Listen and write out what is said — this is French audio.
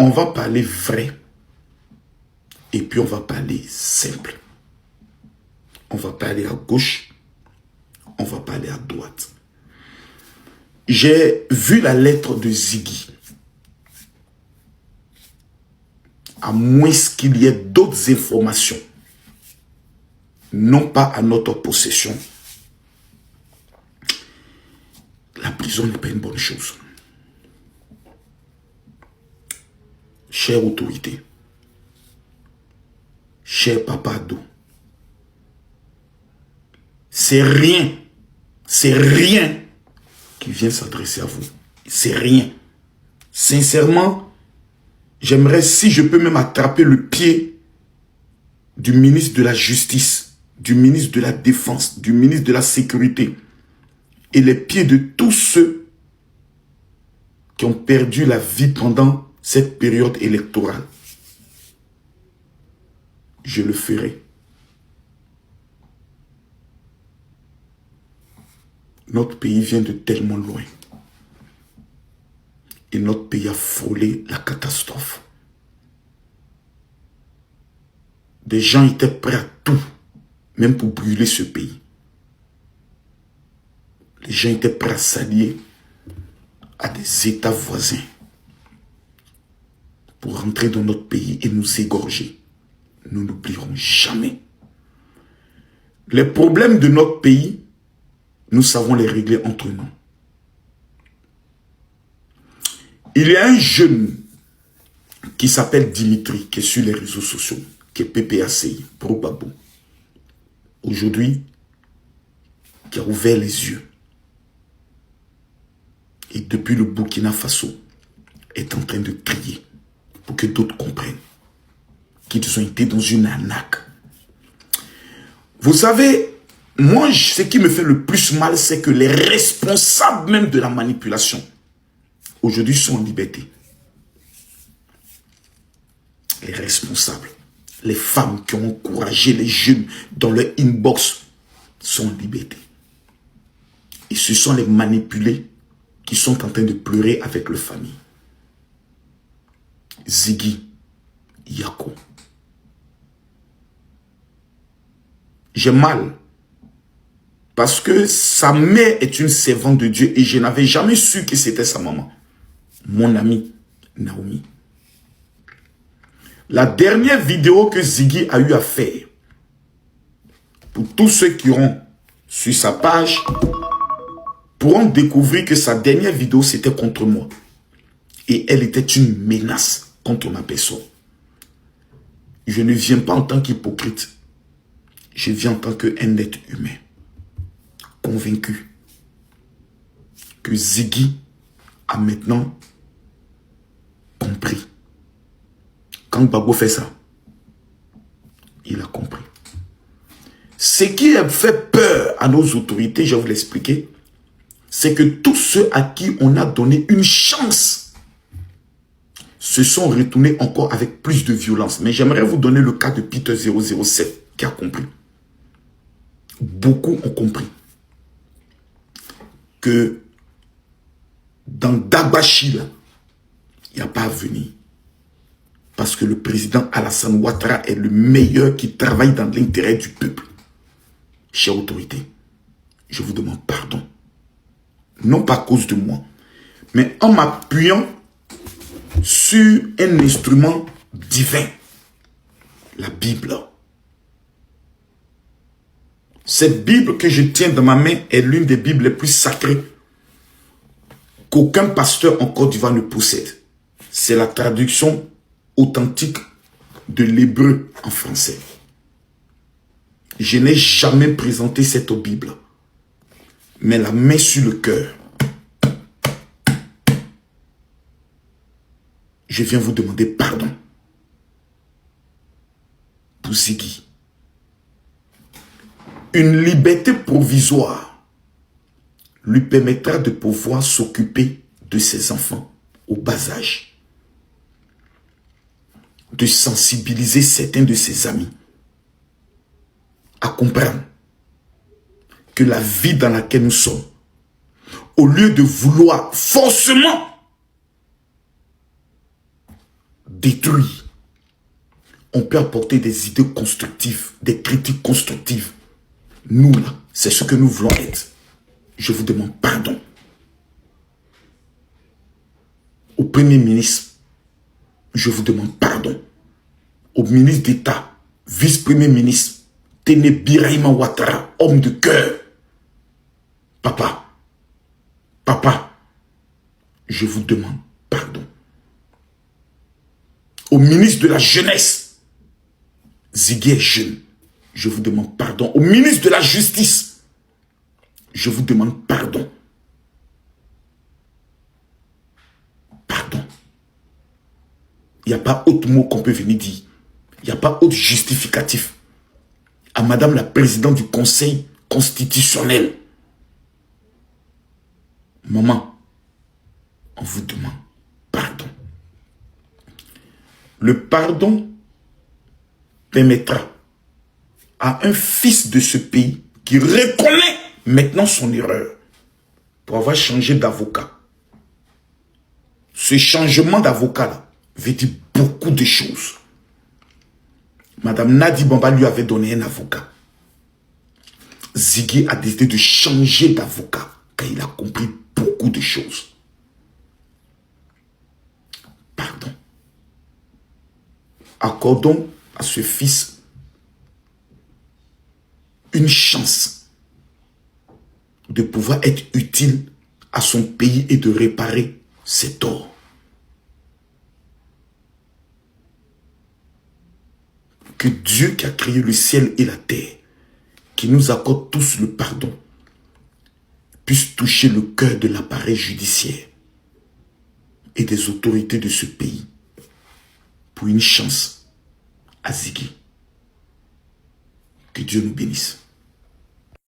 On va parler vrai. Et puis on va parler simple. On va parler à gauche. On va parler à droite. J'ai vu la lettre de Ziggy. À moins qu'il y ait d'autres informations, non pas à notre possession, la prison n'est pas une bonne chose. Chère autorité, cher papa Ado, c'est rien qui vient s'adresser à vous. C'est rien. Sincèrement, j'aimerais, si je peux même attraper le pied du ministre de la Justice, du ministre de la Défense, du ministre de la Sécurité et les pieds de tous ceux qui ont perdu la vie pendant cette période électorale. Je le ferai. Notre pays vient de tellement loin. Et notre pays a frôlé la catastrophe. Des gens étaient prêts à tout, même pour brûler ce pays. Les gens étaient prêts à s'allier à des États voisins pour rentrer dans notre pays et nous égorger. Nous n'oublierons jamais. Les problèmes de notre pays, nous savons les régler entre nous. Il y a un jeune qui s'appelle Dimitri, qui est sur les réseaux sociaux, qui est PPACI, Pro-Babou. Aujourd'hui, qui a ouvert les yeux. Et depuis le Burkina Faso, est en train de crier pour que d'autres comprennent qu'ils ont été dans une arnaque. Vous savez, moi, ce qui me fait le plus mal, c'est que les responsables même de la manipulation, aujourd'hui, sont en liberté. Les responsables, les femmes qui ont encouragé les jeunes dans leur inbox sont en liberté. Et ce sont les manipulés qui sont en train de pleurer avec leur famille. Ziggy, Yako. J'ai mal. Parce que sa mère est une servante de Dieu et je n'avais jamais su que c'était sa maman. Mon amie Naomi. La dernière vidéo que Ziggy a eu à faire, pour tous ceux qui iront sur sa page, pourront découvrir que sa dernière vidéo, c'était contre moi. Et elle était une menace contre ma personne. Je ne viens pas en tant qu'hypocrite. Je viens en tant qu'un être humain. Convaincu que Ziggy a maintenant compris. Quand Gbagbo fait ça, il a compris. Ce qui a fait peur à nos autorités, je vais vous l'expliquer, c'est que tous ceux à qui on a donné une chance se sont retournés encore avec plus de violence. Mais j'aimerais vous donner le cas de Peter 007 qui a compris. Beaucoup ont compris que dans Dabachi, il n'y a pas à venir. Parce que le président Alassane Ouattara est le meilleur qui travaille dans l'intérêt du peuple. Chère autorité, je vous demande pardon. Non pas à cause de moi, mais en m'appuyant sur un instrument divin, la Bible. Cette Bible que je tiens dans ma main est l'une des Bibles les plus sacrées qu'aucun pasteur en Côte d'Ivoire ne possède. C'est la traduction authentique de l'hébreu en français. Je n'ai jamais présenté cette Bible, mais la main sur le cœur, je viens vous demander pardon pour Ziggy. Une liberté provisoire lui permettra de pouvoir s'occuper de ses enfants au bas âge, de sensibiliser certains de ses amis à comprendre que la vie dans laquelle nous sommes, au lieu de vouloir forcément détruire. On peut apporter des idées constructives, des critiques constructives. Nous, là, c'est ce que nous voulons être. Je vous demande pardon. Au Premier ministre, je vous demande pardon. Au ministre d'État, vice-premier ministre, Téné Birahima Ouattara, homme de cœur. Papa, je vous demande pardon. Au ministre de la Jeunesse, Ziggy est jeune, je vous demande pardon. Au ministre de la Justice, je vous demande pardon. Pardon. Il n'y a pas autre mot qu'on peut venir dire. Il n'y a pas autre justificatif. À Madame la Présidente du Conseil constitutionnel. Maman, on vous demande pardon. Le pardon permettra à un fils de ce pays qui reconnaît maintenant son erreur pour avoir changé d'avocat. Ce changement d'avocat-là veut dire beaucoup de choses. Madame Nadi Bamba lui avait donné un avocat. Ziggy a décidé de changer d'avocat car il a compris beaucoup de choses. Pardon. Accordons à ce fils une chance de pouvoir être utile à son pays et de réparer ses torts. Que Dieu qui a créé le ciel et la terre, qui nous accorde tous le pardon, puisse toucher le cœur de l'appareil judiciaire et des autorités de ce pays pour une chance à Ziggy. Que Dieu nous bénisse.